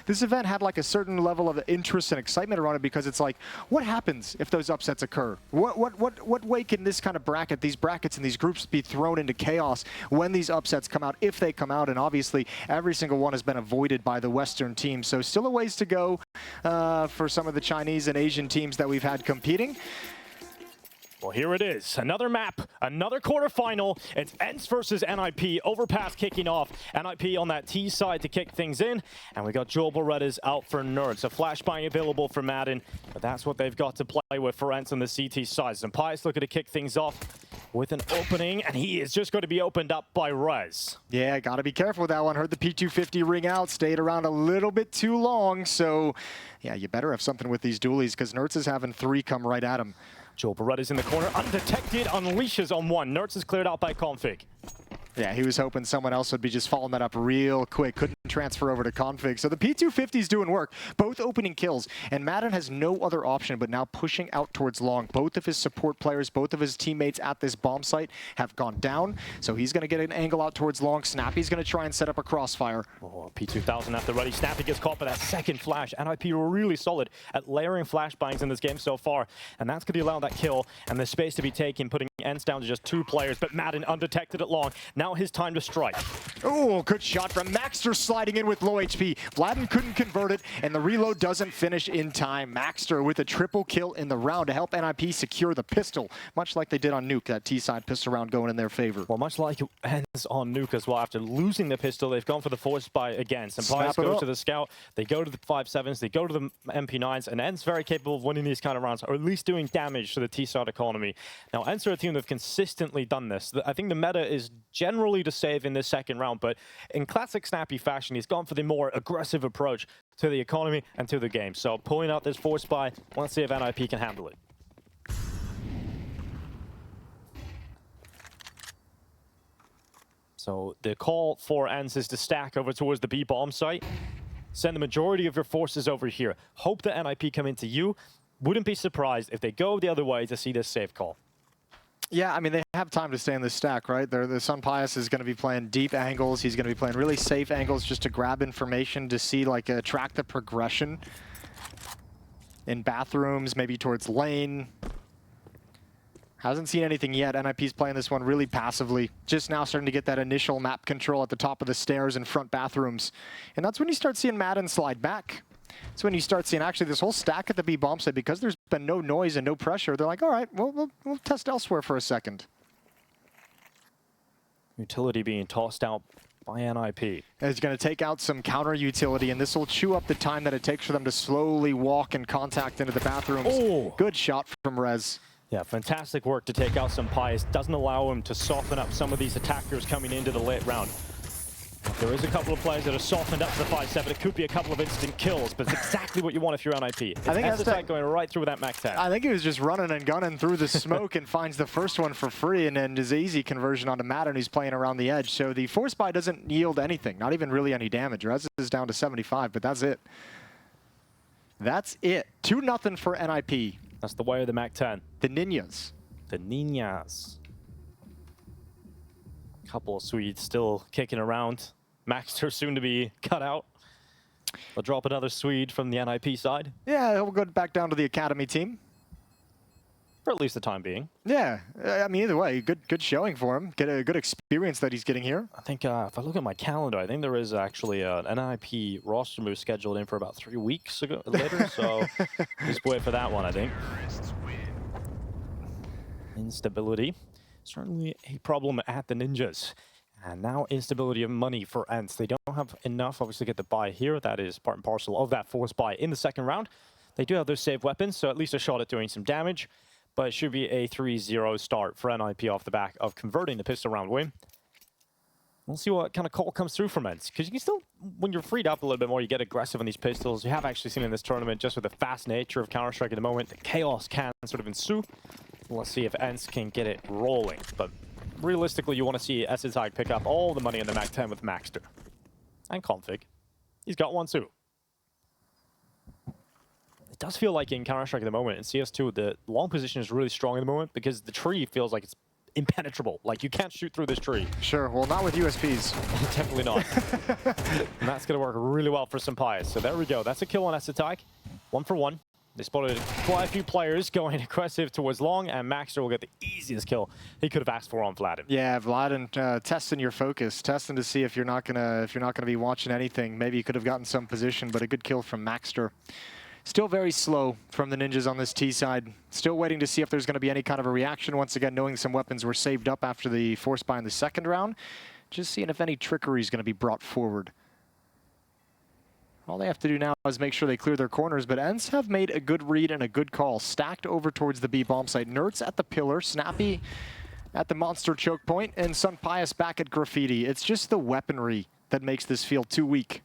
this event had like a certain level of interest and excitement around it because it's like, what happens if those upsets occur? What way can this kind of bracket, these brackets and these groups be thrown into chaos when these upsets come out, if they come out? And obviously, every single one has been avoided by the Western teams. So still a ways to go for some of the Chinese and Asian teams that we've had competing. Well, here it is. Another map, another quarterfinal. It's ENCE versus NiP. Overpass kicking off. NiP on that T side to kick things in. And we got Joel Beretta's out for Nerds. So flash buying available for Maden. But that's what they've got to play with for ENCE on the CT side. And Pius looking to kick things off with an opening. And he is just going to be opened up by Rez. Yeah, got to be careful with that one. Heard the P250 ring out. Stayed around a little bit too long. So, yeah, you better have something with these dualies because Nerds is having 3 come right at him. Joel Beretta's in the corner, undetected, unleashes on 1. Nerds is cleared out by Config. Yeah, he was hoping someone else would be just following that up real quick. Couldn't transfer over to Config. So the P250 is doing work. Both opening kills. And Maden has no other option but now pushing out towards long. Both of his support players, both of his teammates at this bomb site have gone down. So he's going to get an angle out towards long. Snappi's going to try and set up a crossfire. Oh, P2000 at the ready. Snappi gets caught by that second flash. NiP were really solid at layering flashbangs in this game so far. And that's going to allow that kill and the space to be taken, putting ENCE down to just 2 players. But Maden undetected at long. Now his time to strike. Oh, good shot from Maxter sliding in with low HP. Vladden couldn't convert it, and the reload doesn't finish in time. Maxter with a triple kill in the round to help NiP secure the pistol, much like they did on Nuke, that T-side pistol round going in their favor. Well, much like ENCE on Nuke as well. After losing the pistol, they've gone for the force buy again. Some Pius go to the Scout, they go to the 5.7s, they go to the MP9s, and ENCE very capable of winning these kind of rounds, or at least doing damage to the T-side economy. Now, ENCE are a team that have consistently done this. I think the meta is generally to save in this second round, but in classic Snappi fashion, he's gone for the more aggressive approach to the economy and to the game. So pulling out this force buy, let's see if NiP can handle it. So the call for ENCE is to stack over towards the B bomb site. Send the majority of your forces over here. Hope that NiP come into you. Wouldn't be surprised if they go the other way to see this safe call. Yeah, I mean, they have time to stay in this stack, right? The Sun Pius is going to be playing deep angles. He's going to be playing really safe angles just to grab information, to see, like, track the progression in bathrooms, maybe towards lane. Hasn't seen anything yet. NiP's playing this one really passively. Just now starting to get that initial map control at the top of the stairs and front bathrooms. And that's when you start seeing Maden slide back. That's when you start seeing actually this whole stack at the B bomb site, because there's been no noise and no pressure. They're like, all right, we'll test elsewhere for a second. Utility being tossed out by NiP. It's going to take out some counter utility, and this will chew up the time that it takes for them to slowly walk and contact into the bathrooms. Oh. Good shot from Rez. Yeah, fantastic work to take out some Pius. Doesn't allow him to soften up some of these attackers coming into the late round. There is a couple of players that are softened up to the 5.7. It could be a couple of instant kills, but it's exactly what you want if you're NiP. It's I think that's attack going right through with that Mac 10. I think he was just running and gunning through the smoke and finds the first one for free, and then his easy conversion onto Maden, who's playing around the edge. So the force buy doesn't yield anything, not even really any damage. Rez is down to 75, but that's it. That's it. 2-0 for NiP. That's the way of the Mac 10. The Ninjas. The Ninjas. Couple of Swedes still kicking around. Maxter soon to be cut out. They'll drop another Swede from the NiP side. Yeah, he'll go back down to the academy team. For at least the time being. Yeah, I mean, either way, good showing for him. Get a good experience that he's getting here. I think if I look at my calendar, I think there is actually an NiP roster move scheduled in for about 3 weeks later. So just wait for that one, I think. Instability. Certainly a problem at the Ninjas. And now instability of money for ENCE. They don't have enough, obviously, to get the buy here. That is part and parcel of that force buy in the second round. They do have their save weapons, so at least a shot at doing some damage. But it should be a 3-0 start for NiP off the back of converting the pistol round win. We'll see what kind of call comes through from ENCE. Because you can still, when you're freed up a little bit more, you get aggressive on these pistols. You have actually seen in this tournament, just with the fast nature of Counter-Strike at the moment, the chaos can sort of ensue. Let's see if ENCE can get it rolling. But realistically, you want to see SSI pick up all the money in the Mac 10 with Maxter. And Config. He's got one too. It does feel like in Counter-Strike at the moment, in CS2, the long position is really strong at the moment because the tree feels like it's impenetrable. Like, you can't shoot through this tree. Sure, well, not with USPs. Definitely not. And that's going to work really well for Senpai. So there we go. That's a kill on S-Attack. 1 for 1. They spotted quite a few players going aggressive towards long, and Maxter will get the easiest kill he could have asked for on Vladen. Yeah, Vladen, testing your focus, testing to see if you're not gonna be watching anything. Maybe you could have gotten some position, but a good kill from Maxter. Still very slow from the Ninjas on this T side. Still waiting to see if there's going to be any kind of a reaction. Once again, knowing some weapons were saved up after the force buy in the second round. Just seeing if any trickery is going to be brought forward. All they have to do now is make sure they clear their corners, but ENCE have made a good read and a good call. Stacked over towards the B bomb site. Nerds at the pillar, Snappi at the monster choke point, and Sunpius back at graffiti. It's just the weaponry that makes this feel too weak.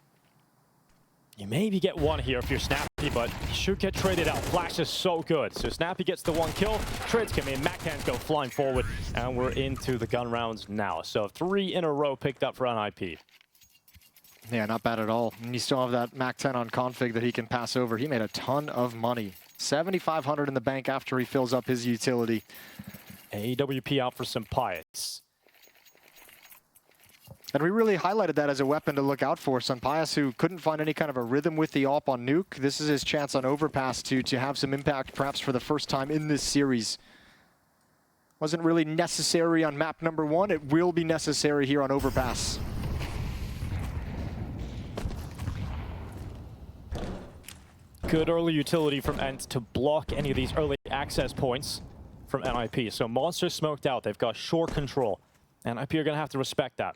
You maybe get one here if you're Snappi, but you should get traded out. Flash is so good. So Snappi gets the 1 kill, trades come in, Mac-10s go flying forward, and we're into the gun rounds now. So 3 in a row picked up for NiP. Yeah, not bad at all. And you still have that Mac-10 on config that he can pass over. He made a ton of money. 7,500 in the bank after he fills up his utility. AWP out for Senpai. And we really highlighted that as a weapon to look out for. Sunpius, who couldn't find any kind of a rhythm with the AWP on Nuke. This is his chance on Overpass to have some impact, perhaps for the first time in this series. Wasn't really necessary on map number 1. It will be necessary here on Overpass. Good early utility from ENCE to block any of these early access points from NiP. So Monster smoked out. They've got short control. NiP are going to have to respect that.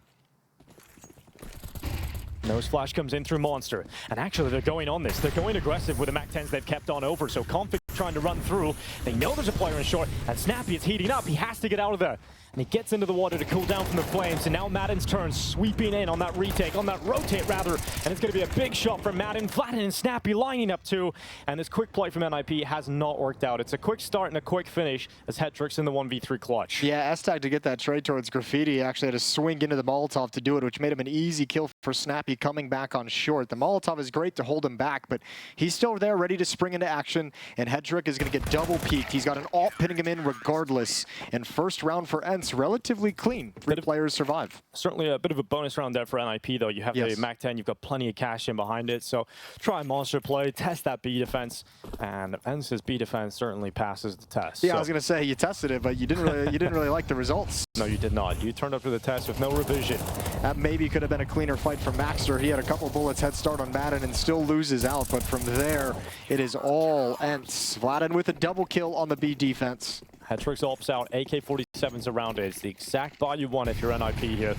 Nose flash comes in through Monster. And actually, they're going on this. They're going aggressive with the Mac-10s they've kept on over. So Config trying to run through. They know there's a player in short. And Snappi is heating up. He has to get out of there. And he gets into the water to cool down from the flames. And now Maden's turn, sweeping in on that retake, on that rotate rather. And it's going to be a big shot from Maden. Vladen and Snappi lining up too. And this quick play from NiP has not worked out. It's a quick start and a quick finish as Hetrick's in the 1v3 clutch. Yeah, S-Tag to get that trade towards graffiti actually had to swing into the Molotov to do it, which made him an easy kill for Snappi coming back on short. The Molotov is great to hold him back, but he's still there ready to spring into action. And Hetrick is going to get double peaked. He's got an ult pinning him in regardless. And first round for ENCE, relatively clean. 3 players survive. Certainly a bit of a bonus round there for NiP, though. You have the Mac-10, you've got plenty of cash in behind it, so try monster play, test that B defense, and ENCE's B defense certainly passes the test. Yeah, so. I was going to say you tested it, but you didn't really like the results. No, you did not. You turned up to the test with no revision. That maybe could have been a cleaner fight for Maxter. He had a couple bullets head start on Maden and still loses out, but from there, it is all ENCE. Vladen with a double kill on the B defense. Hetrick's ulps out, AK-47's around it. It's the exact buy you want if you're NiP here.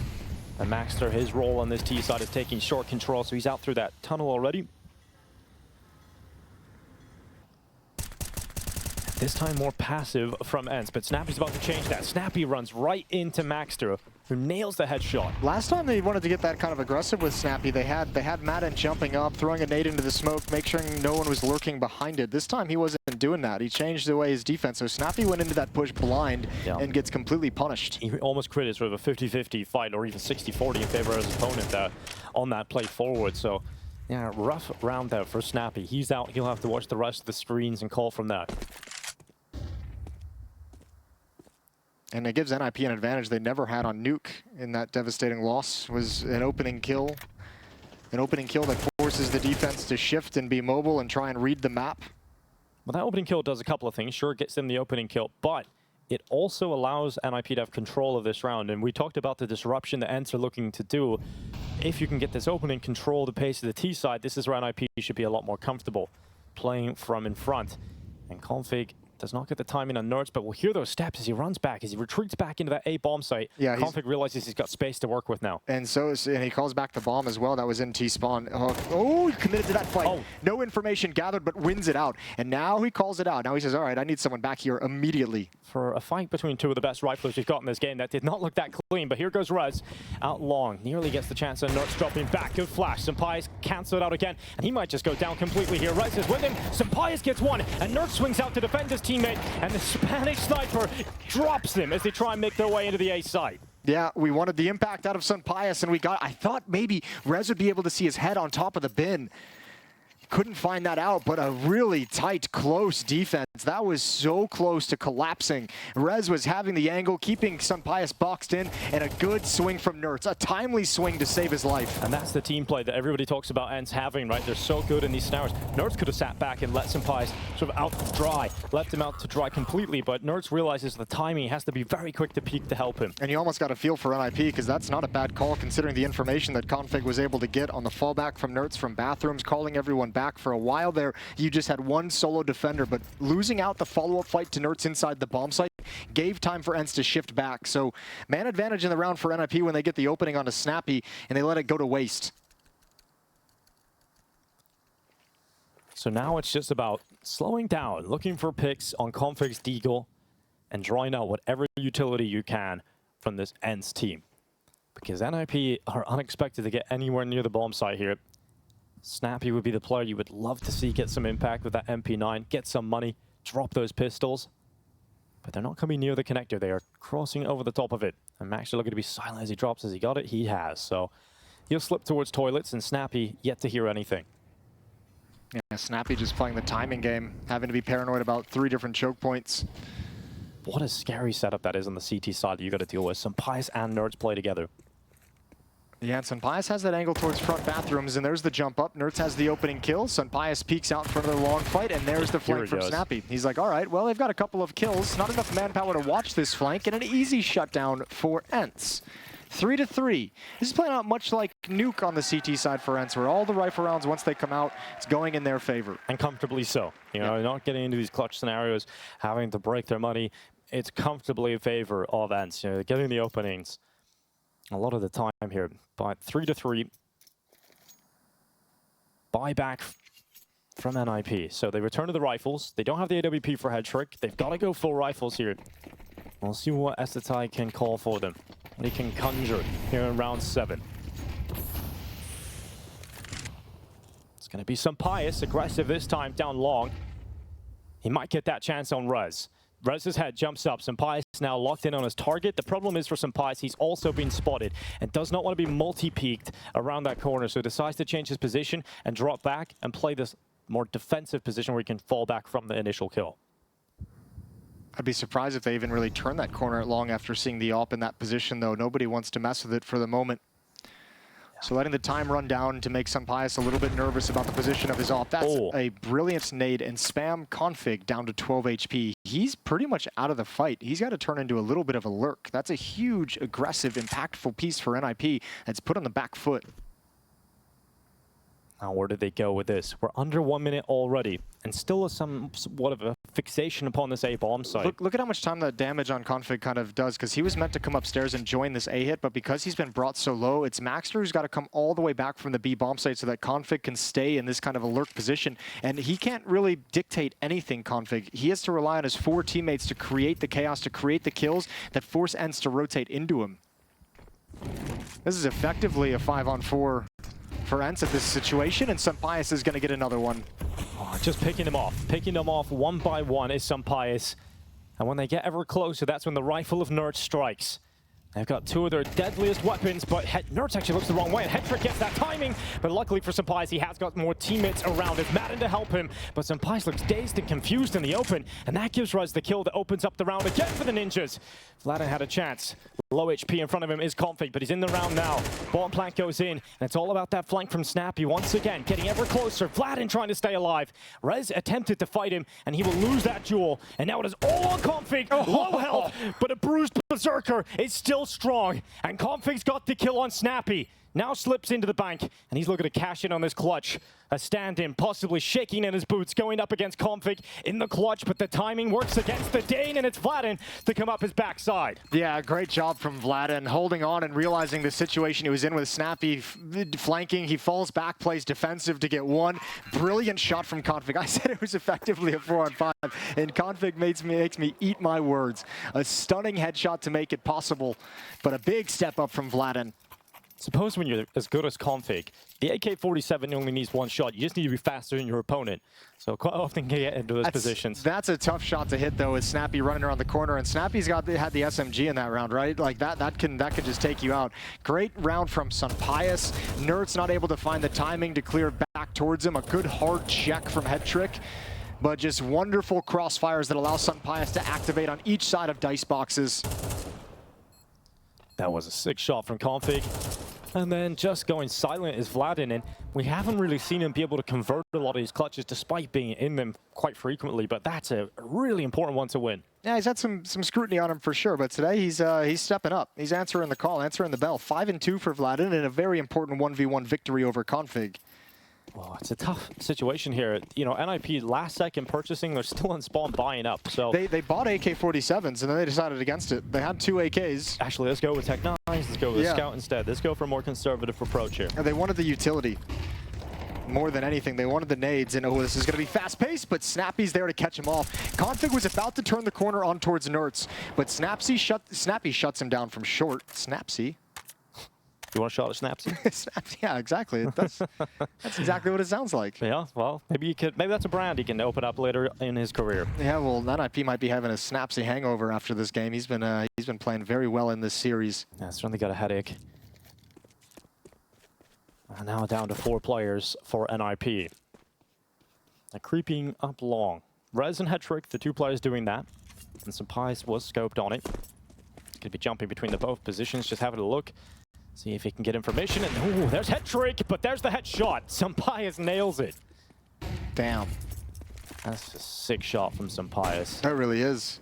And Maxter, his role on this T side is taking short control, so he's out through that tunnel already. This time more passive from ENCE, but Snappi's about to change that. Snappi runs right into Maxter, who nails the headshot. Last time they wanted to get that kind of aggressive with Snappi, they had Maden jumping up, throwing a nade into the smoke, make sure no one was lurking behind it. This time he wasn't doing that. He changed the way his defense. So Snappi went into that push blind and gets completely punished. He almost created sort of a 50-50 fight, or even 60-40 in favor of his opponent on that play forward. So yeah, rough round there for Snappi. He's out. He'll have to watch the rest of the screens and call from that. And it gives NiP an advantage they never had on Nuke in that devastating loss. Was an opening kill. An opening kill that forces the defense to shift and be mobile and try and read the map. Well, that opening kill does a couple of things. Sure, it gets them the opening kill, but it also allows NiP to have control of this round. And we talked about the disruption that ENCE are looking to do. If you can get this opening, control the pace of the T side, this is where NiP should be a lot more comfortable playing from in front. And Config does not get the timing on Nerds, but we'll hear those steps as he runs back, as he retreats back into that A bomb site. Yeah, Config realizes he's got space to work with now. And he calls back the bomb as well. That was in T-spawn. Oh, he committed to that fight. Oh. No information gathered, but wins it out. And now he calls it out. Now he says, all right, I need someone back here immediately. For a fight between 2 of the best riflers we've got in this game, that did not look that clean, but here goes Rez out long. Nearly gets the chance, and Nerds dropping back. Good flash. Senpai's cancel it out again, and he might just go down completely here. Rez is with him. Senpai gets one, and Nerds swings out to defend his teammate, and the Spanish sniper drops them as they try and make their way into the A site. Yeah, we wanted the impact out of Sunpius, and I thought maybe Rez would be able to see his head on top of the bin. Couldn't find that out, but a really tight, close defense That was so close to collapsing. Rez was having the angle, keeping Sunpius boxed in, and a good swing from Nertz. A timely swing to save his life. And that's the team play that everybody talks about ENCE having, right? They're so good in these scenarios. Nertz could have sat back and let Sunpius sort of out to dry, left him out to dry completely, but Nertz realizes the timing has to be very quick to peek to help him. And you almost got a feel for NiP, because that's not a bad call considering the information that Config was able to get on the fallback from Nertz from bathrooms, calling everyone back. For a while there, you just had one solo defender, but losing out the follow-up fight to Nertz inside the bomb site gave time for ENCE to shift back. So man advantage in the round for NiP when they get the opening onto Snappi, and they let it go to waste. So now it's just about slowing down, looking for picks on Config's Deagle, and drawing out whatever utility you can from this ENCE team. Because NiP are unexpected to get anywhere near the bomb site here. Snappi would be the player you would love to see get some impact with that MP9, get some money, drop those pistols. But they're not coming near the connector. They are crossing over the top of it. And Max are looking to be silent as he drops. Has he got it? He has. So he'll slip towards toilets, and Snappi yet to hear anything. Yeah, Snappi just playing the timing game, having to be paranoid about 3 different choke points. What a scary setup that is on the CT side that you got to deal with. Sunpius and Nertz play together. Yeah, and Sunpius has that angle towards front bathrooms, and there's the jump up. Nertz has the opening kill. Sunpius peeks out in front of the long fight, and there's the flank from Snappi. He's like, all right, well, they've got a couple of kills. Not enough manpower to watch this flank, and an easy shutdown for ENCE. 3-3. This is playing out much like Nuke on the CT side for ENCE, where all the rifle rounds, once they come out, it's going in their favor. And comfortably so. You know, not getting into these clutch scenarios, having to break their money. It's comfortably in favor of ENCE. You know, getting the openings a lot of the time here. But 3-3. Buyback from NiP. So they return to the rifles. They don't have the AWP for head trick. They've got to go full rifles here. We'll see what Estetai can call for them. What he can conjure here in round 7. It's going to be Sunpius, aggressive this time down long. He might get that chance on Rez. Rez's head jumps up. Sunpius now locked in on his target. The problem is for Sunpius, he's also been spotted and does not want to be multi-peaked around that corner, so decides to change his position and drop back and play this more defensive position where he can fall back from the initial kill. I'd be surprised if they even really turn that corner long after seeing the AWP in that position, though. Nobody wants to mess with it for the moment. So letting the time run down to make Sunpius a little bit nervous about the position of his AWP. That's a brilliant nade, and spam Config down to 12 HP. He's pretty much out of the fight. He's got to turn into a little bit of a lurk. That's a huge, aggressive, impactful piece for NiP that's put on the back foot. Now, where did they go with this? We're under 1 minute already, and still somewhat of a fixation upon this A bomb site. Look at how much time that damage on Config kind of does, because he was meant to come upstairs and join this A hit, but because he's been brought so low, it's Maxter who's got to come all the way back from the B bomb site so that Config can stay in this kind of a lurk position, and he can't really dictate anything, Config. He has to rely on his 4 teammates to create the chaos, to create the kills that force ENCE to rotate into him. This is effectively a 5-on-4 for ENCE at this situation, and Sunpius is going to get another one. Oh, just picking them off one by one is Sunpius. And when they get ever closer, that's when the rifle of Nertz strikes. They've got 2 of their deadliest weapons, but Nertz actually looks the wrong way, and Headtrick gets that timing. But luckily for Sunpius, he has got more teammates around him. Maden to help him, but Sunpius looks dazed and confused in the open, and that gives Rez the kill that opens up the round again for the Ninjas. Vladen had a chance. Low HP in front of him is Config, but he's in the round now. Bottom plank goes in, and it's all about that flank from Snappi once again, getting ever closer. Vladen trying to stay alive. Rez attempted to fight him, and he will lose that duel. And now it is all on Config. Low health, but a bruised Berserker is still strong. And Config's got the kill on Snappi. Now slips into the bank, and he's looking to cash in on this clutch. A stand-in, possibly shaking in his boots, going up against Config in the clutch, but the timing works against the Dane, and it's Vladen to come up his backside. Yeah, great job from Vladen, holding on and realizing the situation he was in with Snappi flanking. He falls back, plays defensive to get one. Brilliant shot from Config. I said it was effectively a 4-on-5, and Config makes me eat my words. A stunning headshot to make it possible, but a big step up from Vladen. Suppose when you're as good as Config, the AK-47 only needs 1 shot. You just need to be faster than your opponent. So quite often get into those positions. That's a tough shot to hit, though, with Snappi running around the corner. And Snappy's had the SMG in that round, right? Like that can just take you out. Great round from Sunpius. Nertz not able to find the timing to clear back towards him. A good hard check from Headtrick. but just wonderful crossfires that allow Sunpius to activate on each side of dice boxes. That was a sick shot from Config. And then just going silent is Maden, and we haven't really seen him be able to convert a lot of these clutches despite being in them quite frequently, but that's a really important one to win. Yeah, he's had some scrutiny on him for sure, but today he's stepping up. He's answering the call, answering the bell. 5-2 for Maden and a very important 1v1 victory over Config. Oh, it's a tough situation here. You know, NiP last second purchasing, they're still on spawn buying up. So they bought AK-47s and then they decided against it. They had 2 AKs. Actually, let's go with Tech 9s. Let's go with the Scout instead. Let's go for a more conservative approach here. And they wanted the utility more than anything. They wanted the nades, and oh, this is going to be fast-paced, but Snappi's there to catch him off. Config was about to turn the corner on towards Nerds, but Snappi shuts him down from short. Snapsi. You want a shot at Snapsi? Snapsi, yeah, exactly. That's exactly what it sounds like. Yeah, well, maybe that's a brand he can open up later in his career. Yeah, well, NiP might be having a Snapsi hangover after this game. He's been playing very well in this series. Yeah, certainly got a headache. And now down to 4 players for NiP. Now creeping up long. Rez and Hetrick, the 2 players doing that. And Sunpius was scoped on it. Could be jumping between the both positions, just having a look. See if he can get information. And oh, there's Hetrick, but there's the headshot. Sunpius nails it. Damn. That's a sick shot from Sunpius. That really is.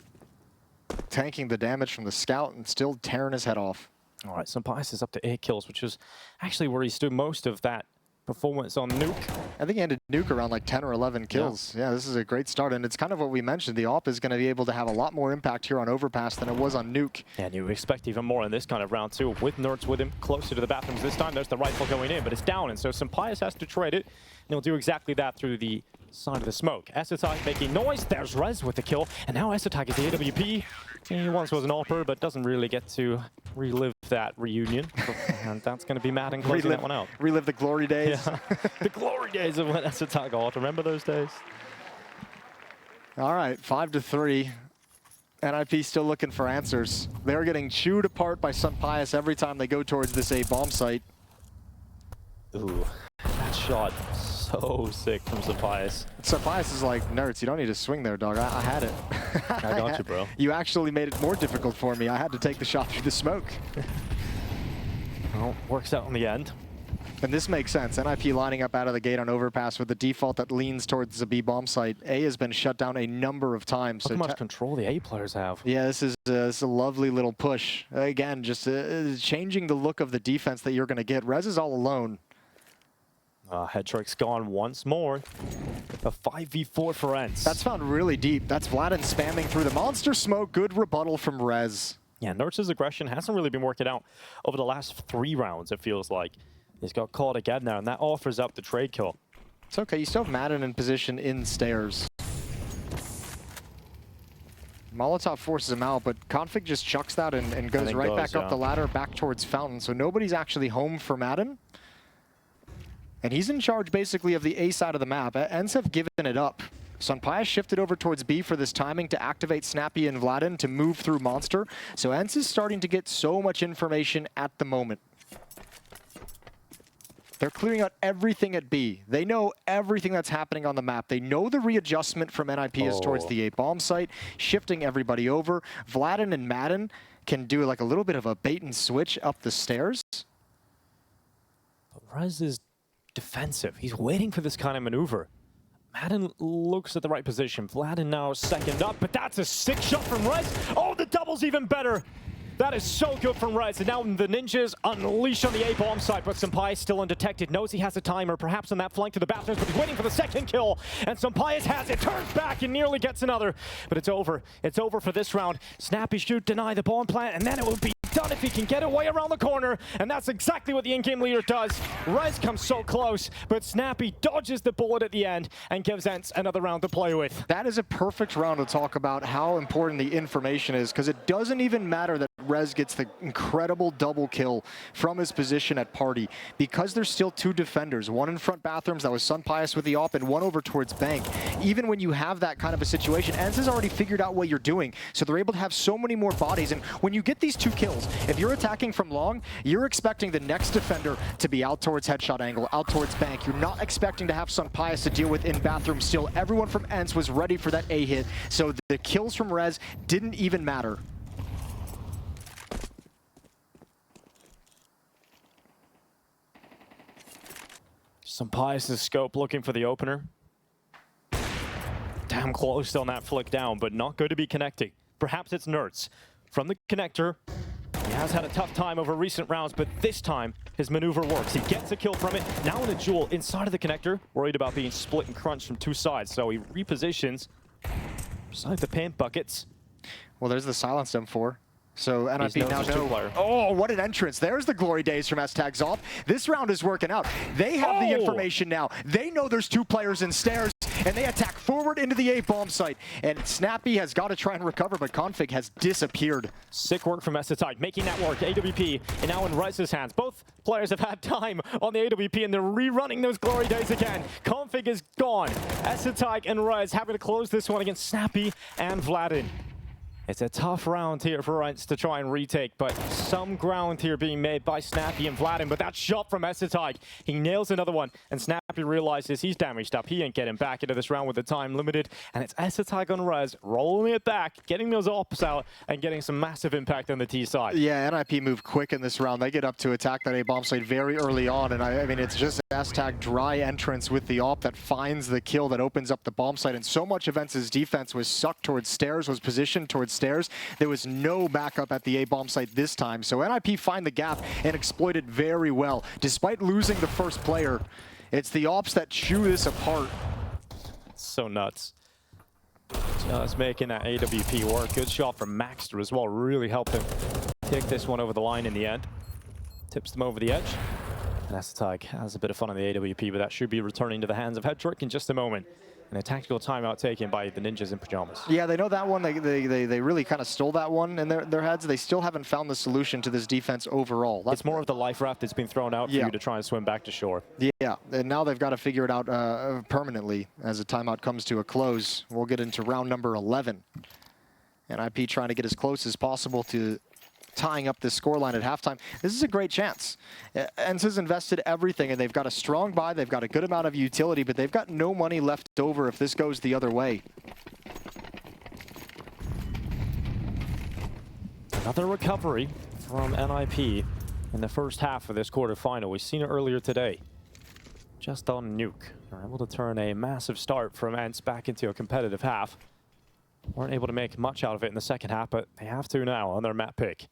Tanking the damage from the scout and still tearing his head off. All right, Sunpius is up to 8 kills, which is actually where he stood most of that performance on Nuke. I think he ended Nuke around like 10 or 11 kills. Yeah, this is a great start, and it's kind of what we mentioned. The AWP is going to be able to have a lot more impact here on Overpass than it was on Nuke. And you expect even more in this kind of round too, with Nerds with him closer to the bathrooms this time. There's the rifle going in, but it's down, and so Sunpius has to trade it, and he'll do exactly that through the side of the smoke. Essetag making noise. There's Rez with the kill, and now Essetag is the AWP. He once was an AWPer, but doesn't really get to relive that reunion. And that's going to be Maden closing that one out. Relive the glory days. Yeah. The glory days of when Essetag AWPed. Remember those days? All right, 5-3. NiP still looking for answers. They're getting chewed apart by Sunpius every time they go towards this A bomb site. Ooh, that shot. So sick from Sunpius. Sunpius is like, Nerds, you don't need to swing there, dog. I had it. I got you, bro. You actually made it more difficult for me. I had to take the shot through the smoke. Well, works out in the end. And this makes sense. NiP lining up out of the gate on Overpass with the default that leans towards the B bomb site. A has been shut down a number of times. Look how much control the A players have. Yeah, this is a lovely little push. Again, just changing the look of the defense that you're going to get. Rez is all alone. Hetrick's gone once more. A 5v4 for ENCE. That's found really deep. That's Maden spamming through the monster smoke. Good rebuttal from Rez. Yeah, Nerds' aggression hasn't really been working out over the last 3 rounds, it feels like. He's got caught again now, and that offers up the trade kill. It's okay. You still have Maden in position in stairs. Molotov forces him out, but Config just chucks that and goes right back up the ladder, back towards Fountain. So nobody's actually home for Maden. And he's in charge basically of the A side of the map. ENCE have given it up. Sunpius shifted over towards B for this timing to activate Snappi and Maden to move through Monster. So ENCE is starting to get so much information at the moment. They're clearing out everything at B. They know everything that's happening on the map. They know the readjustment from NiP is towards the A bomb site, shifting everybody over. Maden and Maden can do like a little bit of a bait and switch up the stairs. But Rez is defensive. He's waiting for this kind of maneuver. Maden looks at the right position. Maden now second up, but that's a sick shot from Rez. Oh, the double's even better. That is so good from Rez. And now the Ninjas unleash on the A bomb side, but Sunpius still undetected. Knows he has a timer, perhaps on that flank to the bathrooms, but he's waiting for the second kill. And Sunpius has it, turns back and nearly gets another. But it's over. It's over for this round. Snappi shoot, deny the bomb plant, and then it will be done if he can get away around the corner. And that's exactly what the in-game leader does. Rez comes so close, but Snappi dodges the bullet at the end and gives ENCE another round to play with. That is a perfect round to talk about how important the information is, because it doesn't even matter that Rez gets the incredible double kill from his position at Party. Because there's still two defenders, one in front bathrooms, that was Sunpius with the op, and one over towards Bank. Even when you have that kind of a situation, ENCE has already figured out what you're doing, so they're able to have so many more bodies. And when you get these two kills, if you're attacking from long, you're expecting the next defender to be out towards headshot angle, out towards Bank. You're not expecting to have Sunpius to deal with in bathroom still. Everyone from ENCE was ready for that A hit, so the kills from Rez didn't even matter. Sunpius' scope looking for the opener. Damn close on that flick down, but not going to be connecting. Perhaps it's Nerds. From the connector, he has had a tough time over recent rounds, but this time his maneuver works. He gets a kill from it. Now in a duel inside of the connector, worried about being split and crunched from two sides, so he repositions beside the paint buckets. Well, there's the silence M4. So NiP now know. Oh, what an entrance. There's the glory days from S-Tag Zoff. This round is working out. They have the information now. They know there's two players in stairs, and they attack forward into the A bomb site. And Snappi has got to try and recover, but Config has disappeared. Sick work from SSI, making that work. AWP, and now in Rez's hands. Both players have had time on the AWP, and they're rerunning those glory days again. Config is gone. SSI and Rez having to close this one against Snappi and Maden. It's a tough round here for ENCE to try and retake, but some ground here being made by Snappi and Maden. But that shot from SSI, he nails another one, and Snappi realizes he's damaged up. He ain't getting back into this round with the time limited, and it's SSI on Rez, rolling it back, getting those ops out, and getting some massive impact on the T side. Yeah, NiP move quick in this round. They get up to attack that A bomb site very early on, and I mean, it's just S-Tag dry entrance with the op that finds the kill that opens up the bomb site, and so much of ENCE's defense was sucked towards stairs, was positioned towards stairs. There was no backup at the A bomb site this time, so NiP find the gap and exploit it very well. Despite losing the first player, it's the ops that chew this apart. So nuts. Just making that AWP work. Good shot from Maxter as well. Really helped him take this one over the line in the end. Tips them over the edge. And SSI has a bit of fun on the AWP, but that should be returning to the hands of Hedrick in just a moment. And a tactical timeout taken by the Ninjas in pajamas. Yeah, they know that one. They really kind of stole that one in their heads. They still haven't found the solution to this defense overall. It's more of the life raft that's been thrown out for you to try and swim back to shore. Yeah, and now they've got to figure it out permanently as the timeout comes to a close. We'll get into round number 11. And NiP trying to get as close as possible to tying up this scoreline at halftime. This is a great chance. ENCE has invested everything, and they've got a strong buy, they've got a good amount of utility, but they've got no money left over if this goes the other way. Another recovery from NiP in the first half of this quarterfinal. We've seen it earlier today. Just on Nuke. They're able to turn a massive start from ENCE back into a competitive half. Weren't able to make much out of it in the second half, but they have to now on their map pick.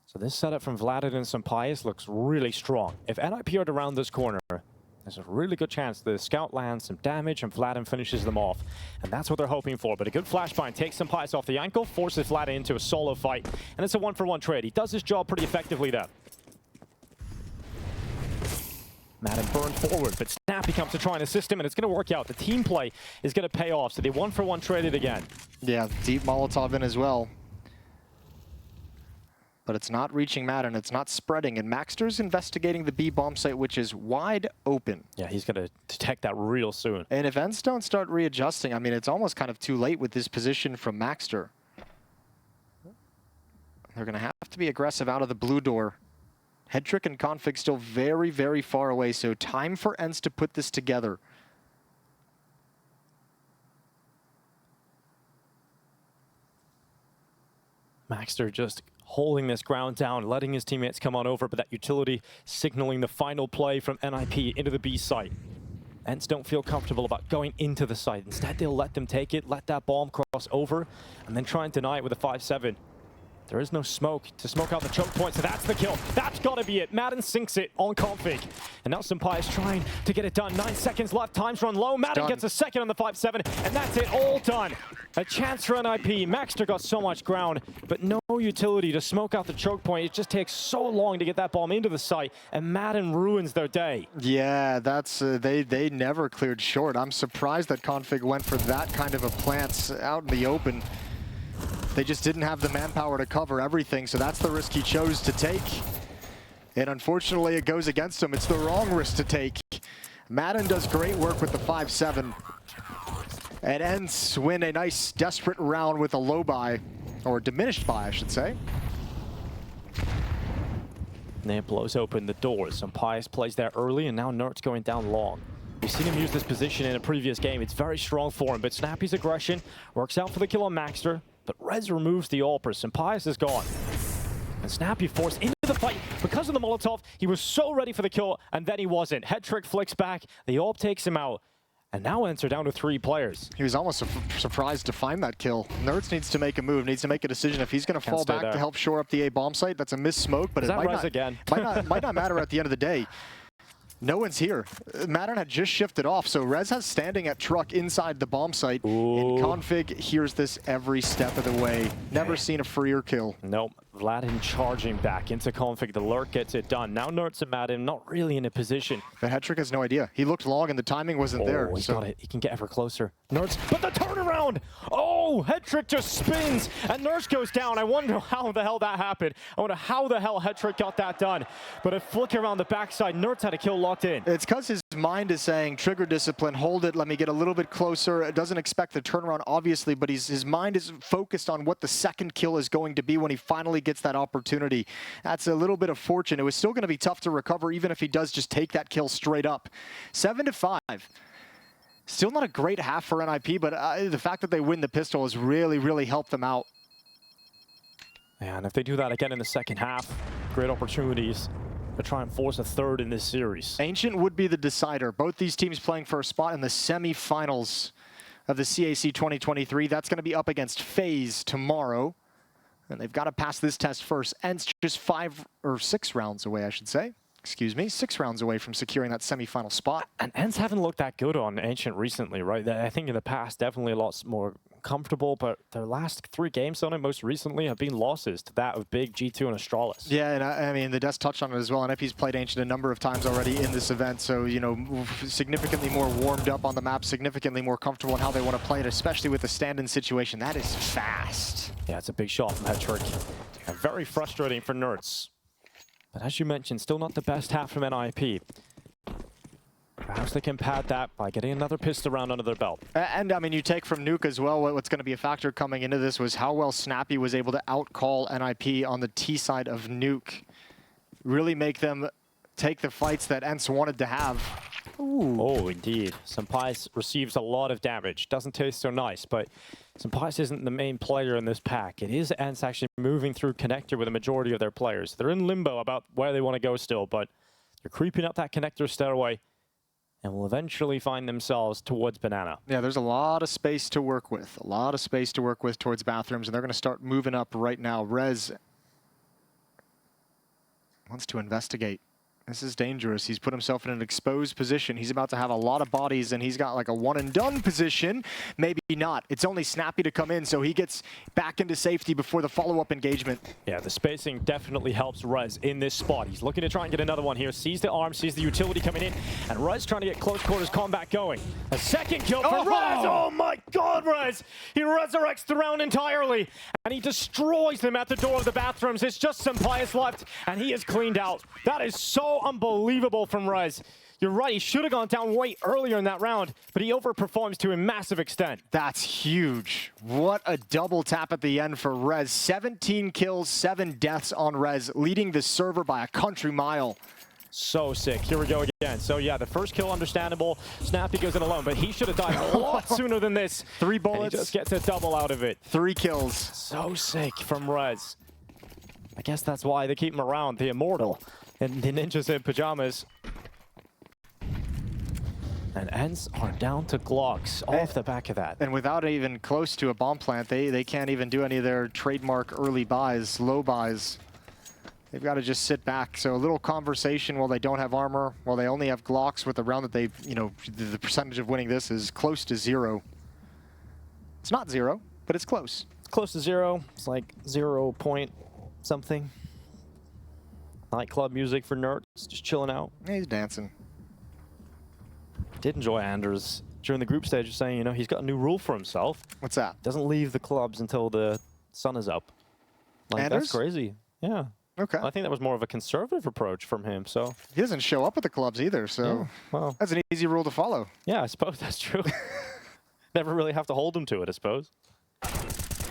So this setup from Maden and Sunpius looks really strong. If NiP are to round this corner, there's a really good chance the scout lands some damage and Maden finishes them off. And that's what they're hoping for. But a good flashbang takes Sunpius off the ankle, forces Maden into a solo fight. And it's a one-for-one trade. He does his job pretty effectively there. Maden burned forward, but Snappi comes to try and assist him, and it's going to work out. The team play is going to pay off, so they one-for-one traded again. Yeah, deep Molotov in as well. But it's not reaching Maden, it's not spreading, and Maxter's investigating the B bomb site, which is wide open. Yeah, he's going to detect that real soon. And if ENCE don't start readjusting, I mean, it's almost kind of too late with this position from Maxter. They're going to have to be aggressive out of the blue door. Hedrick and Config still very, very far away, so time for ENCE to put this together. Maxter just holding this ground down, letting his teammates come on over, but that utility signaling the final play from NiP into the B site. ENCE don't feel comfortable about going into the site. Instead, they'll let them take it, let that bomb cross over, and then try and deny it with a 5-7. There is no smoke to smoke out the choke point, so that's the kill. That's got to be it. Maden sinks it on Config. And now Sunpius trying to get it done. 9 seconds left. Time's run low. Maden gets a second on the 5-7, and that's it. All done. A chance for NiP. Maxter got so much ground, but no utility to smoke out the choke point. It just takes so long to get that bomb into the site, and Maden ruins their day. Yeah, that's they never cleared short. I'm surprised that Config went for that kind of a plant out in the open. They just didn't have the manpower to cover everything, so that's the risk he chose to take. And unfortunately, it goes against him. It's the wrong risk to take. Maden does great work with the 5-7. And ENCE win a nice, desperate round with a low buy, or diminished buy, I should say. NiP blows open the doors. Some Pius plays there early, and now Nert's going down long. We've seen him use this position in a previous game. It's very strong for him, but Snappi's aggression works out for the kill on Maxter, but Rez removes the AWPers, and Pius is gone. And Snappi forced into the fight because of the Molotov. He was so ready for the kill, and then he wasn't. Head trick flicks back, the AWP takes him out, and now ENCE are down to 3 players. He was almost surprised to find that kill. Nerds needs to make a move, needs to make a decision. If he's going to fall back to help shore up the A bomb site, that's a missed smoke, but it might not matter at the end of the day. No one's here. Maden had just shifted off, so Rez has standing at truck inside the bomb site. Ooh. And Config hears this every step of the way. Never seen a freer kill. Nope. Vladin charging back into Config. The lurk gets it done. Now Nert's and Maden not really in a position. But Hetrick has no idea. He looked long and the timing wasn't there. He got it. He can get ever closer. Nert's, but the turnaround! Oh, Hetrick just spins and Nert's goes down. I wonder how the hell that happened. I wonder how the hell Hetrick got that done. But a flick around the backside, Nert's had a kill locked in. It's because his mind is saying, trigger discipline, hold it, let me get a little bit closer. It doesn't expect the turnaround, obviously, but his mind is focused on what the second kill is going to be when he finally gets that opportunity. That's a little bit of fortune. It was still going to be tough to recover, even if he does just take that kill straight up. 7-5. Still not a great half for NiP, but the fact that they win the pistol has really, really helped them out. And if they do that again in the second half, great opportunities to try and force a third in this series. Ancient would be the decider. Both these teams playing for a spot in the semi-finals of the CAC 2023. That's going to be up against FaZe tomorrow. And they've got to pass this test first. ENCE just 5 or 6 rounds away, I should say. Excuse me, 6 rounds away from securing that semi-final spot. And ENCE haven't looked that good on Ancient recently, right? I think in the past, definitely a lot more comfortable, but their last 3 games on it most recently have been losses to that of Big, G2, and Astralis. Yeah, and I mean, the Desk touched on it as well. NiP's played Ancient a number of times already in this event, so, you know, significantly more warmed up on the map, significantly more comfortable in how they want to play it, especially with the stand-in situation. That is fast. Yeah, it's a big shot from Hetrick. And very frustrating for Nerds. But as you mentioned, still not the best half from NiP. Perhaps they can pad that by getting another pistol round under their belt. And I mean, you take from Nuke as well, what's going to be a factor coming into this was how well Snappi was able to outcall NiP on the T side of Nuke. Really make them take the fights that ENCE wanted to have. Ooh. Oh, indeed. Senpais receives a lot of damage. Doesn't taste so nice, but Senpais isn't the main player in this pack. It is ENCE actually moving through connector with a majority of their players. They're in limbo about where they want to go still, but they're creeping up that connector stairway and will eventually find themselves towards Banana. Yeah, there's a lot of space to work with. A lot of space to work with towards bathrooms, and they're going to start moving up right now. Rez wants to investigate. This is dangerous. He's put himself in an exposed position. He's about to have a lot of bodies, and he's got like a one-and-done position. Maybe not. It's only Snappi to come in, so he gets back into safety before the follow-up engagement. Yeah, the spacing definitely helps Rez in this spot. He's looking to try and get another one here. Sees the arm, sees the utility coming in, and Rez trying to get close quarters combat going. A second kill for Rez! Oh my god, Rez! He resurrects the round entirely, and he destroys them at the door of the bathrooms. It's just Senpais left, and he is cleaned out. That is so unbelievable from Rez. You're right, he should have gone down way earlier in that round, but he overperforms to a massive extent. That's huge. What a double tap at the end for Rez. 17 kills, 7 deaths on Rez, leading the server by a country mile. So sick. Here we go again. So yeah, the first kill understandable. Snappi goes in alone, but he should have died a lot sooner than this. 3 bullets. And he just gets a double out of it. 3 kills. So sick from Rez. I guess that's why they keep him around, the immortal. And the ninjas in pajamas. And ENCE are down to Glocks off the back of that. And without even close to a bomb plant, they can't even do any of their trademark early buys, low buys. They've got to just sit back. So a little conversation while they don't have armor, while they only have Glocks with the round that they've, you know, the percentage of winning this is close to 0. It's not 0, but it's close. It's close to 0. It's like 0 point something. Nightclub music for Nerds, just chilling out. He's dancing. Did enjoy Anders during the group stage saying, you know, he's got a new rule for himself. What's that? Doesn't leave the clubs until the Sun is up. Like, Anders? that's crazy. Yeah. Okay. I think that was more of a conservative approach from him, so... He doesn't show up at the clubs either, so Yeah, well, that's an easy rule to follow. yeah, I suppose that's true. Never really have to hold him to it, I suppose.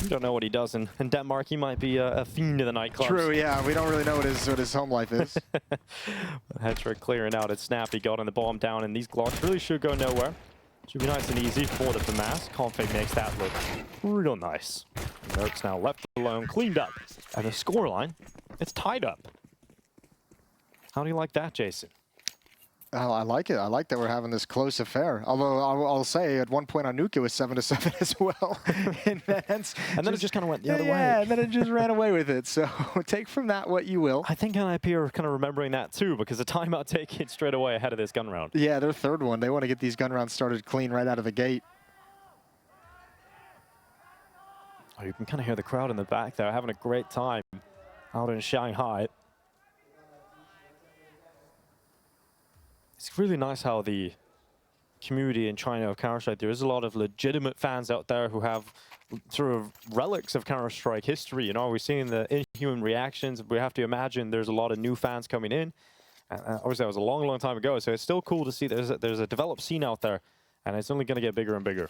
You don't know what he does in Denmark. He might be a fiend of the nightclubs. True, yeah. We don't really know what his home life is. Hetrick clearing out. It's Snappi got on the bomb down, and these Glocks really should go nowhere. Should be nice and easy for the FAMAS. Config makes that look real nice. Nerds now left alone, cleaned up. And the scoreline, it's tied up. How do you like that, Jason? Oh, I like it. I like that we're having this close affair. Although I'll say at one point on Nuke it was 7-7 as well. And then it just kind of went the other way. Yeah, and then it just ran away with it. So take from that what you will. I think NiP are kind of remembering that too, because the timeout taken straight away ahead of this gun round. Yeah, their third one. They want to get these gun rounds started clean right out of the gate. Oh, you can kind of hear the crowd in the back there having a great time out in Shanghai. It's really nice how the community in China of Counter-Strike, there is a lot of legitimate fans out there who have sort of relics of Counter-Strike history. You know, we're seeing the inhuman reactions. We have to imagine there's a lot of new fans coming in. Obviously, that was a long, long time ago, so it's still cool to see there's a developed scene out there, and it's only going to get bigger and bigger.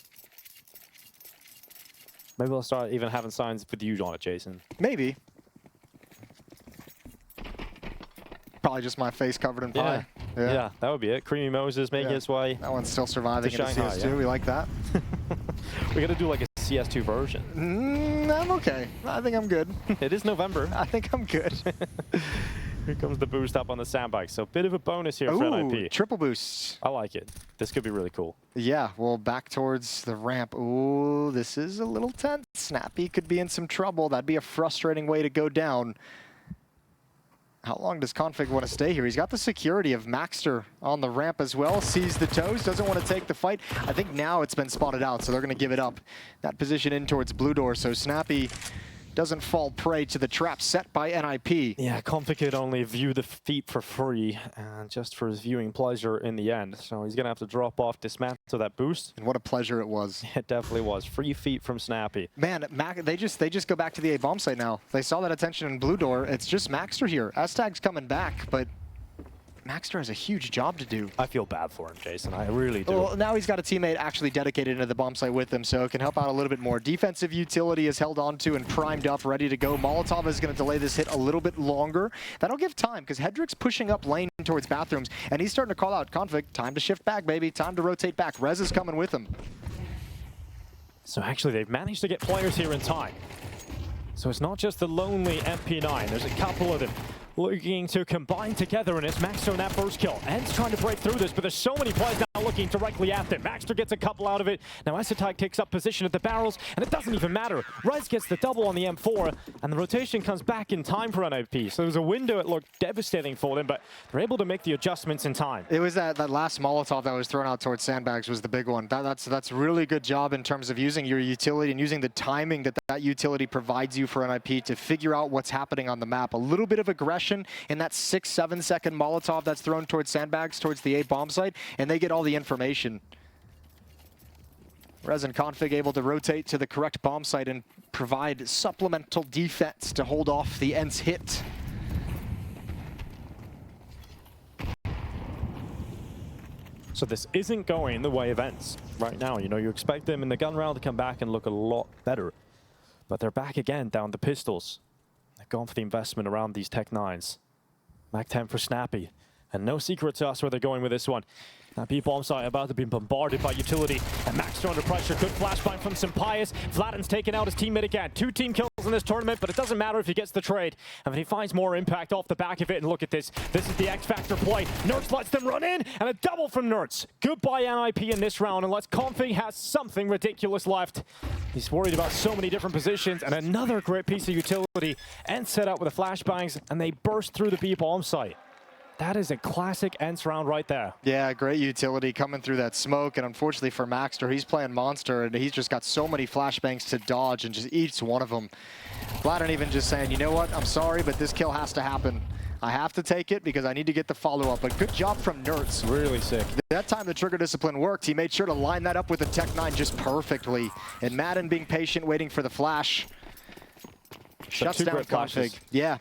Maybe we'll start even having signs with you on it, Jason. Maybe. Probably just my face covered in pie. Yeah, that would be it. Creamy Moses making his way. That one's still surviving in Shanghai, CS2. We like that. We got to do like a CS2 version. I'm okay. I think I'm good. It is November. I think I'm good. Here comes the boost up on the sandbag. So a bit of a bonus here for NiP. Triple boosts. I like it. This could be really cool. Yeah, well, back towards the ramp. Ooh, this is a little tense. Snappi could be in some trouble. That'd be a frustrating way to go down. How long does Config want to stay here? He's got the security of Maxter on the ramp as well. Sees the toes, doesn't want to take the fight. I think now it's been spotted out, so they're going to give it up. That position in towards Blue Door, so Snappi doesn't fall prey to the trap set by NiP. Yeah, Config could only view the feat for free, and just for his viewing pleasure in the end. So he's going to have to drop off, dismantle that boost. And what a pleasure it was. It definitely was. Free feet from Snappi. Man, they just go back to the A bomb site now. They saw that attention in Blue Door. It's just Maxter here. S-Tag's coming back, but Maxter has a huge job to do. I feel bad for him, Jason. I really do. Well, now he's got a teammate actually dedicated into the bomb site with him, so it can help out a little bit more. Defensive utility is held onto and primed up, ready to go. Molotov is going to delay this hit a little bit longer. That'll give time, because Hedrick's pushing up lane towards bathrooms, and he's starting to call out, Config, time to shift back, baby. Time to rotate back. Rez is coming with him. So actually, they've managed to get players here in time. So it's not just the lonely MP9. There's a couple of them looking to combine together, and it's Maxter in that first kill. ENCE trying to break through this, but there's so many players now looking directly at them. Maxter gets a couple out of it. Now Esatag takes up position at the barrels, and it doesn't even matter. Rez gets the double on the M4, and the rotation comes back in time for NiP. So there's a window. It looked devastating for them, but they're able to make the adjustments in time. It was that last Molotov that was thrown out towards sandbags was the big one. That's really good job in terms of using your utility and using the timing that utility provides you for NiP to figure out what's happening on the map. A little bit of aggression in that 6-7 second Molotov that's thrown towards sandbags, towards the A bomb site, and they get all the information. Rez and Config able to rotate to the correct bomb site and provide supplemental defense to hold off the ENCE hit. So this isn't going the way of ENCE right now. You know, you expect them in the gun round to come back and look a lot better. But they're back again down the pistols. They've gone for the investment around these Tech 9s. Mac 10 for Snappi. And no secret to us where they're going with this one. Now, bomb site about to be bombarded by utility. And Maxter under pressure. Good flashbang from Simpias. Vladen's taken out his teammate again. 2 team kills in this tournament, but it doesn't matter if he gets the trade. And if he finds more impact off the back of it, and look at this. This is the X Factor play. Nerds lets them run in, and a double from Nerds. Goodbye NiP in this round, unless Config has something ridiculous left. He's worried about so many different positions, and another great piece of utility. And set up with the flashbangs, and they burst through the B bomb site. That is a classic ENCE round right there. Yeah, great utility coming through that smoke, and unfortunately for Maxter, he's playing Monster, and he's just got so many flashbangs to dodge, and just eats one of them. Vladen even just saying, you know what, I'm sorry, but this kill has to happen. I have to take it because I need to get the follow-up, but good job from Nerds. Really sick. That time the trigger discipline worked. He made sure to line that up with the Tech 9 just perfectly, and Maden being patient, waiting for the flash. Shuts two down great flashes. config. Yeah.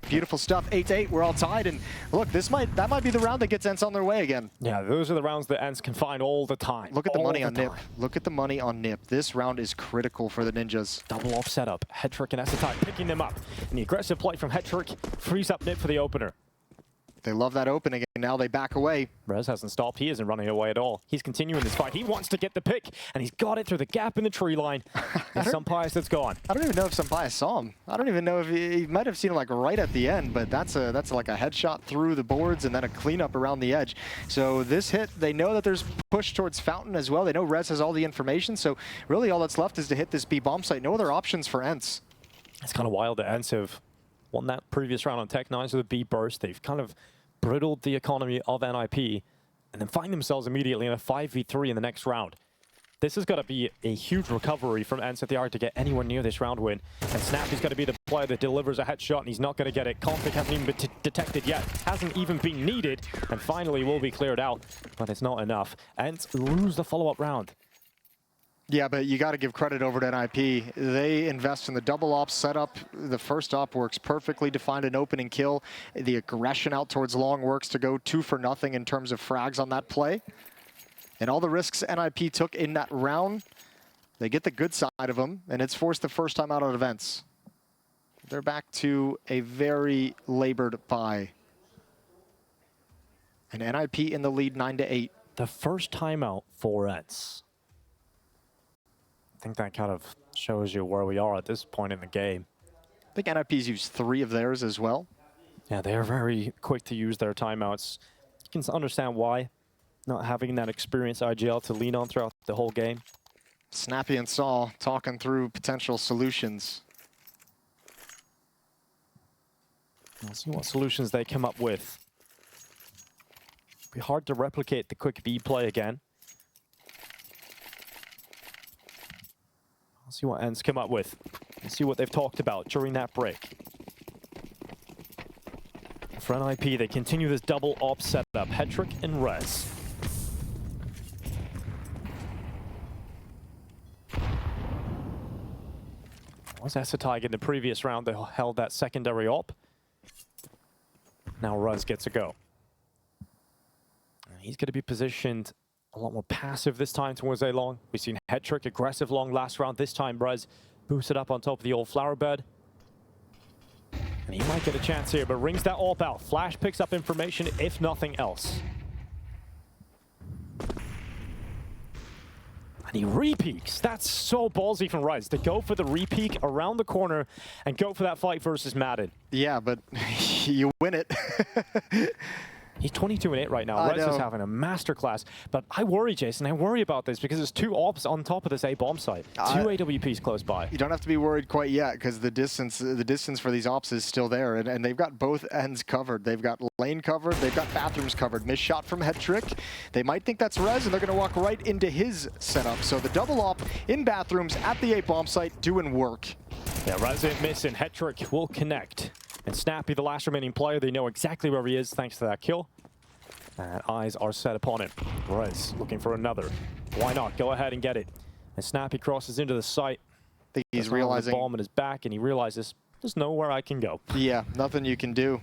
Beautiful stuff. 8-8. We're all tied. And look, that might be the round that gets ENCE on their way again. Yeah, those are the rounds that ENCE can find all the time. Look at the money on NiP. time. Look at the money on NiP. This round is critical for the Ninjas. Double off setup. Hetrick and Acetai picking them up. And the aggressive play from Hetrick frees up NiP for the opener. They love that opening, and now they back away. Rez hasn't stopped. He isn't running away at all. He's continuing this fight. He wants to get the pick, and he's got it through the gap in the tree line. And Sunpius that's gone. I don't even know if Sunpius saw him. I don't even know if he might have seen him like right at the end, but that's like a headshot through the boards and then a cleanup around the edge. So this hit, they know that there's push towards Fountain as well. They know Rez has all the information, so really all that's left is to hit this B bomb site. No other options for ENCE. It's kind of wild that ENCE have won that previous round on Tech 9s with a B burst. They've kind of brittled the economy of NiP and then find themselves immediately in a 5v3 in the next round. This has got to be a huge recovery from ENCE at the art to get anywhere near this round win. And Snappi's got to be the player that delivers a headshot, and he's not going to get it. Config hasn't even been detected yet, hasn't even been needed, and finally will be cleared out, but it's not enough. ENCE lose the follow-up round. Yeah, but you got to give credit over to NiP. They invest in the double op setup. The first op works perfectly to find an opening kill. The aggression out towards long works to go 2 for nothing in terms of frags on that play. And all the risks NiP took in that round, they get the good side of them, and it's forced the first time out of ENCE. They're back to a very labored bye. And NiP in the lead 9-8. The first timeout for ENCE. I think that kind of shows you where we are at this point in the game. I think NiP's used 3 of theirs as well. Yeah, they're very quick to use their timeouts. You can understand why, not having that experienced IGL to lean on throughout the whole game. Snappi and Saul talking through potential solutions. We'll see what solutions they come up with. It'll be hard to replicate the quick B play again. I'll see what ENCE come up with. We'll see what they've talked about during that break. For NiP, they continue this double op setup. Hetrick and Rez. Was Acetai in the previous round that held that secondary op? Now Rez gets a go. And he's going to be positioned a lot more passive this time towards A long. We've seen Hetrick aggressive long last round. This time Rez boosted up on top of the old flower bed. And he might get a chance here, but rings that AWP out. Flash picks up information, if nothing else. And he re-peeks. That's so ballsy from Rez to go for the re-peek around the corner and go for that fight versus Maden. Yeah, but you win it. He's 22-8 right now. Rez is having a masterclass. But I worry, Jason. I worry about this because there's 2 ops on top of this A bomb site. 2 AWPs close by. You don't have to be worried quite yet because the distance for these ops is still there, and they've got both ends covered. They've got lane covered. They've got bathrooms covered. Missed shot from Hetrick. They might think that's Rez, and they're going to walk right into his setup. So the double op in bathrooms at the A bomb site doing work. Yeah, Rez ain't missing. Hetrick will connect. And Snappi, the last remaining player, they know exactly where he is thanks to that kill. And eyes are set upon it. Rez looking for another. Why not? Go ahead and get it. And Snappi crosses into the site. I think he's realizing the bomb in his back, and he realizes there's nowhere I can go. Yeah, nothing you can do.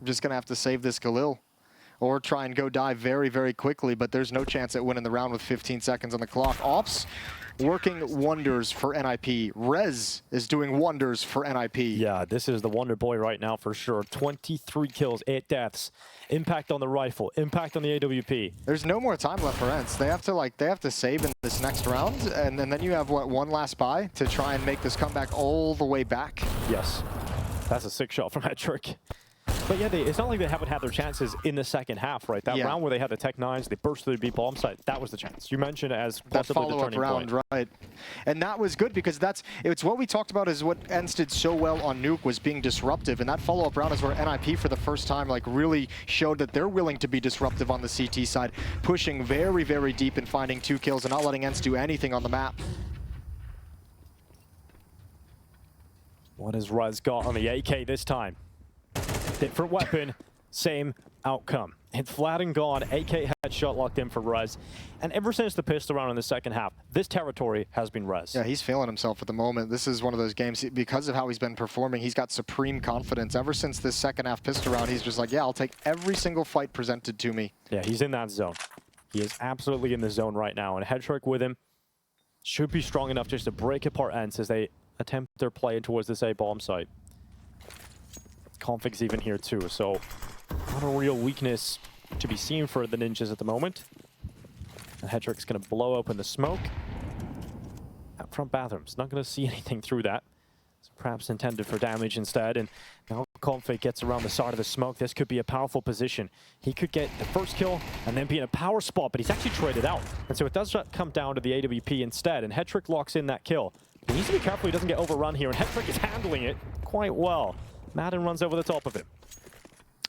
I'm just gonna have to save this Khalil, or try and go die very, very quickly. But there's no chance at winning the round with 15 seconds on the clock. Ops working wonders for NiP. Rez is doing wonders for NiP. Yeah, this is the wonder boy right now for sure. 23 kills, 8 deaths. Impact on the rifle, impact on the AWP. There's no more time left for ENCE. They have to save in this next round, and then you have what, one last buy to try and make this comeback all the way back. Yes, that's a sick shot from Hetrick. But yeah, it's not like they haven't had their chances in the second half, right? That round where they had the Tech 9s, they burst through the B bomb site. That was the chance. You mentioned it as possibly the turning round, point. Right? And that was good because it's what we talked about is what ENCE did so well on Nuke was being disruptive. And that follow-up round is where NiP for the first time really showed that they're willing to be disruptive on the CT side, pushing very, very deep and finding 2 kills and not letting ENCE do anything on the map. What has Rez got on the AK this time? Different weapon, same outcome. It's flat and gone. AK headshot locked in for Rez. And ever since the pistol round in the second half, this territory has been Rez. Yeah, he's feeling himself at the moment. This is one of those games, because of how he's been performing, he's got supreme confidence. Ever since this second half pistol round, he's just like, yeah, I'll take every single fight presented to me. Yeah, he's in that zone. He is absolutely in the zone right now. And Headtrick with him should be strong enough just to break apart ENCE as they attempt their play towards this A bomb site. Config's even here too, so not a real weakness to be seen for the Ninjas at the moment. And Headtrick's going to blow open the smoke. Out front bathrooms, not going to see anything through that. So perhaps intended for damage instead. And now Config gets around the side of the smoke. This could be a powerful position. He could get the first kill and then be in a power spot, but he's actually traded out. And so it does come down to the AWP instead, and Headtrick locks in that kill. He needs to be careful he doesn't get overrun here, and Headtrick is handling it quite well. Maden runs over the top of him.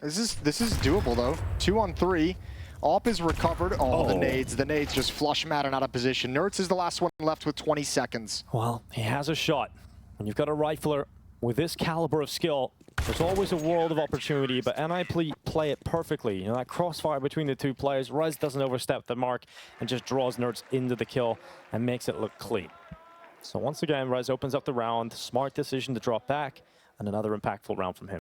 This is doable though. 2 on 3. AWP is recovered. Oh, the nades just flush Maden out of position. Nerds is the last one left with 20 seconds. Well, he has a shot. When you've got a rifler with this caliber of skill, there's always a world of opportunity, but NiP play it perfectly. You know, that crossfire between the two players, Rez doesn't overstep the mark and just draws Nerds into the kill and makes it look clean. So once again, Rez opens up the round. Smart decision to drop back, and another impactful round from him.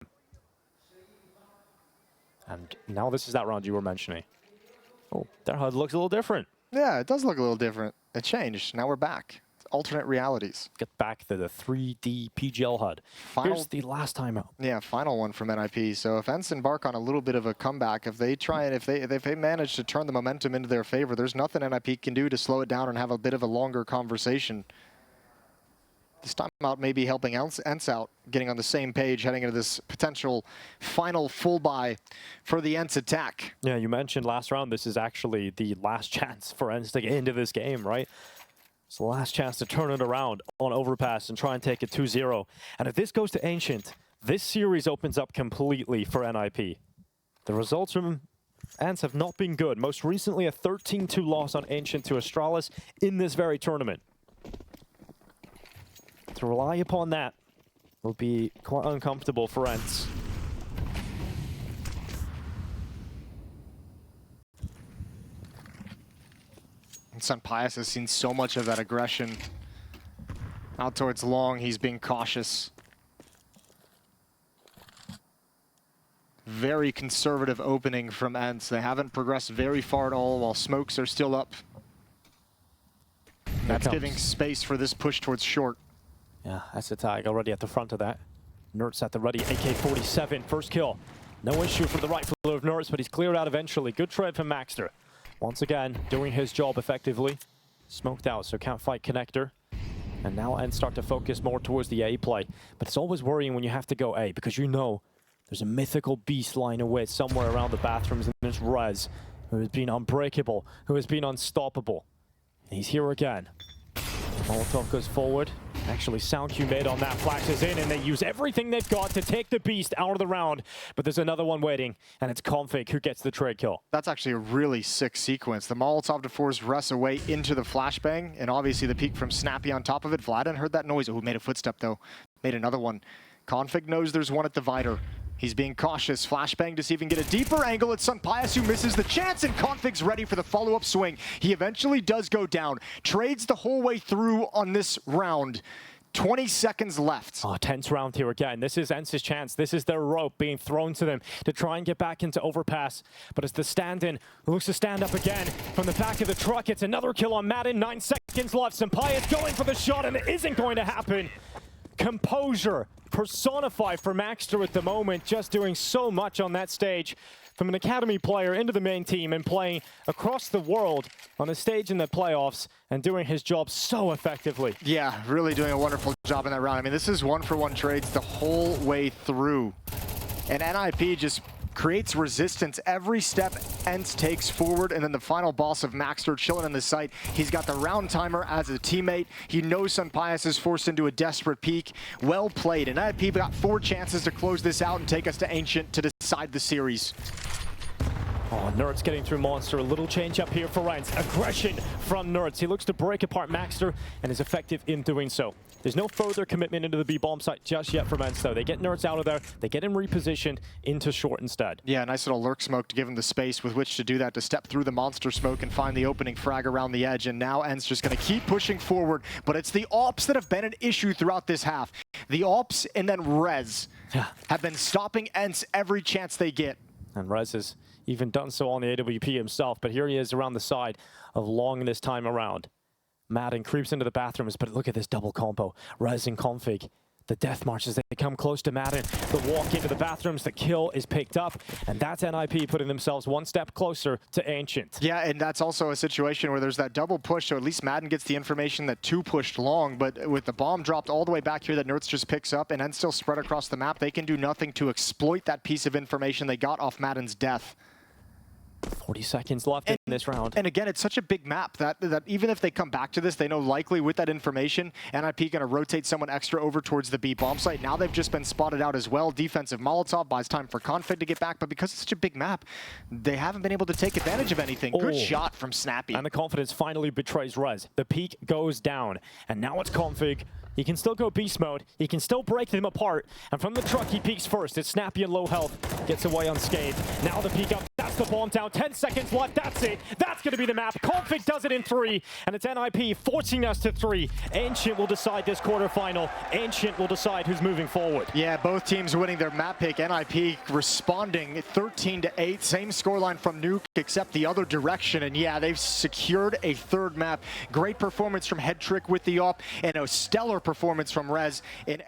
And now this is that round you were mentioning. Oh, their HUD looks a little different. Yeah, it does look a little different. It changed. Now we're back. It's alternate realities. Get back to the 3D PGL HUD. Here's the last time out. Yeah, final one from NiP. So if ENCE embark on a little bit of a comeback, if they try and if they manage to turn the momentum into their favor, there's nothing NiP can do to slow it down and have a bit of a longer conversation. This time out may be helping ENCE out, getting on the same page, heading into this potential final full buy for the ENCE attack. Yeah, you mentioned last round, this is actually the last chance for ENCE to get into this game, right? It's the last chance to turn it around on Overpass and try and take it 2-0. And if this goes to Ancient, this series opens up completely for NiP. The results from ENCE have not been good. Most recently, a 13-2 loss on Ancient to Astralis in this very tournament. To rely upon that will be quite uncomfortable for ENCE. And Sunpius has seen so much of that aggression. Out towards long, he's being cautious. Very conservative opening from ENCE. They haven't progressed very far at all while smokes are still up. That's giving space for this push towards short. Yeah, that's the tag already at the front of that. Nerds at the ready, AK-47, first kill. No issue for the rifler of Nerds, but he's cleared out eventually. Good trade from Maxter. Once again, doing his job effectively. Smoked out, so can't fight connector. And now ENCE start to focus more towards the A play. But it's always worrying when you have to go A, because you know there's a mythical beast lying away somewhere around the bathrooms, and there's Rez, who has been unbreakable, who has been unstoppable. And he's here again. Molotov goes forward. Actually, SoundQ made on that, flashes in, and they use everything they've got to take the beast out of the round. But there's another one waiting, and it's Config who gets the trade kill. That's actually a really sick sequence. The Molotov to force Russ away into the flashbang, and obviously the peek from Snappi on top of it. Vladen heard that noise. Oh, made a footstep, though. Made another one. Config knows there's one at the Vider. He's being cautious, flashbang to see if he can get a deeper angle at Sunpius, who misses the chance, and Config's ready for the follow-up swing. He eventually does go down, trades the whole way through on this round. 20 seconds left. Oh, tense round here again. This is ENCE's chance. This is their rope being thrown to them to try and get back into Overpass. But it's the stand-in who looks to stand up again from the back of the truck. It's another kill on Maden. 9 seconds left. Sunpius going for the shot, and it isn't going to happen. Composure personified for Maxter at the moment, just doing so much on that stage. From an academy player into the main team and playing across the world on a stage in the playoffs and doing his job so effectively. Yeah, really doing a wonderful job in that round. I mean, this is one-for-one trades the whole way through. And NiP just creates resistance every step ENCE takes forward, and then the final boss of Maxter chilling in the site. He's got the round timer as a teammate. He knows Sunpius is forced into a desperate peak. Well played, and NiP got 4 chances to close this out and take us to Ancient to decide the series. Oh, Nerds getting through Monster. A little change up here for ENCE. Aggression from Nerds. He looks to break apart Maxter and is effective in doing so. There's no further commitment into the B-bomb site just yet from ENCE, though. They get Nerds out of there. They get him repositioned into short instead. Yeah, nice little lurk smoke to give him the space with which to do that, to step through the monster smoke and find the opening frag around the edge. And now ENCE just going to keep pushing forward. But it's the AWPs that have been an issue throughout this half. The AWPs and then Rez have been stopping ENCE every chance they get. And Rez has even done so on the AWP himself, but here he is around the side of Long this time around. Maden creeps into the bathrooms, but look at this double combo. Rez and Config. The death marches, they come close to Maden. The walk into the bathrooms, the kill is picked up, and that's NiP putting themselves one step closer to Ancient. Yeah, and that's also a situation where there's that double push, so at least Maden gets the information that 2 pushed Long, but with the bomb dropped all the way back here that Nerds just picks up and then still spread across the map, they can do nothing to exploit that piece of information they got off Maden's death. 40 seconds left in this round. And again, it's such a big map that even if they come back to this, they know likely with that information, NiP going to rotate someone extra over towards the B bomb site. Now they've just been spotted out as well. Defensive Molotov buys time for Config to get back, but because it's such a big map, they haven't been able to take advantage of anything. Good shot from Snappi. And the confidence finally betrays Rez. The peak goes down, and now it's Config. He can still go beast mode. He can still break them apart. And from the truck, he peeks first. It's Snappi in low health. Gets away unscathed. Now the peek up. That's the bomb down. 10 seconds left. That's it. That's going to be the map. Config does it in 3. And it's NiP forcing us to 3. Ancient will decide this quarterfinal. Ancient will decide who's moving forward. Yeah, both teams winning their map pick. NiP responding 13-8. Same scoreline from Nuke, except the other direction. And yeah, they've secured a 3rd map. Great performance from Headtrick with the AWP, and a stellar performance from Rez in